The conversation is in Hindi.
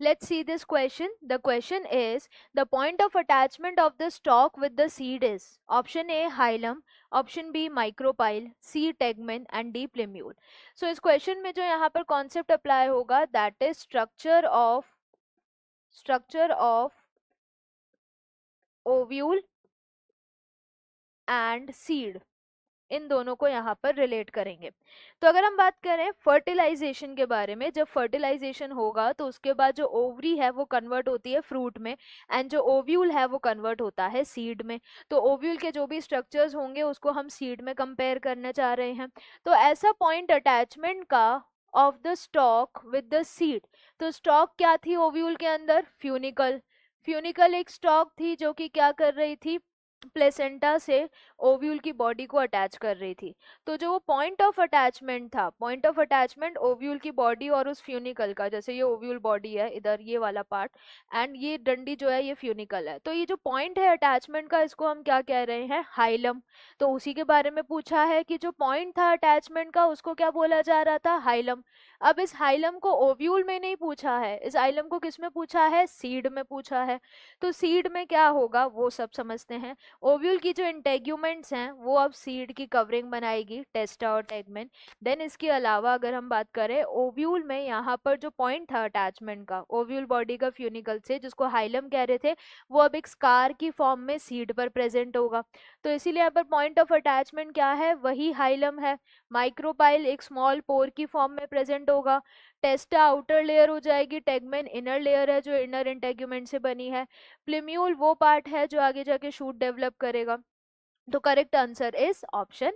Let's see this question. The question is, the point of attachment of the stalk with the seed is option A hilum, option B micropyle, C tegmen and D plumule. So इस question में जो यहाँ पर concept apply होगा that is structure of ovule and seed, इन दोनों को यहाँ पर रिलेट करेंगे। तो अगर हम बात करें फर्टिलाइजेशन के बारे में, जब फर्टिलाइजेशन होगा तो उसके बाद जो ओवरी है वो कन्वर्ट होती है फ्रूट में एंड जो ओव्यूल है वो कन्वर्ट होता है सीड में। तो ओव्यूल के जो भी स्ट्रक्चर्स होंगे उसको हम सीड में कंपेयर करना चाह रहे हैं। तो ऐसा पॉइंट अटैचमेंट का of the stock with the seed, तो स्टॉक क्या थी ओव्यूल के अंदर? फ्यूनिकल। फ्यूनिकल एक स्टॉक थी जो कि क्या कर रही थी? प्लेसेंटा से ओव्यूल की बॉडी को अटैच कर रही थी। तो जो वो पॉइंट ऑफ अटैचमेंट था, पॉइंट ऑफ अटैचमेंट ओव्यूल की बॉडी और उस फ्यूनिकल का, जैसे ये ओव्यूल बॉडी है इधर ये वाला पार्ट एंड ये डंडी जो है ये फ्यूनिकल है, तो ये जो पॉइंट है अटैचमेंट का इसको हम क्या कह रहे हैं? हाइलम। तो उसी के बारे में पूछा है कि जो पॉइंट था अटैचमेंट का उसको क्या बोला जा रहा था? हाइलम। अब इस हाइलम को ओव्यूल में नहीं पूछा है, इस हाइलम को किस में पूछा है? सीड में पूछा है। तो सीड में क्या होगा वो सब समझते हैं। ओव्यूल की जो इंटेग्यूमेंट्स हैं वो अब सीड की कवरिंग बनाएगी, टेस्टा और टेगमेन। देन इसके अलावा अगर हम बात करें ओव्यूल में, यहाँ पर जो पॉइंट था अटैचमेंट का ओव्यूल बॉडी का फ्यूनिकल से, जिसको हाइलम कह रहे थे, वो अब एक स्कार की फॉर्म में सीड पर प्रेजेंट होगा। तो इसीलिए यहाँ पर पॉइंट ऑफ अटैचमेंट क्या है? वही हाइलम है। माइक्रोपाइल एक स्मॉल पोर की फॉर्म में प्रेजेंट होगा। टेस्टा आउटर लेयर हो जाएगी, टेगमेन इनर लेयर है जो इनर इंटेग्यूमेंट से बनी है। प्लिम्यूल वो पार्ट है जो आगे जाके शूट डेवलप करेगा। तो करेक्ट आंसर इज ऑप्शन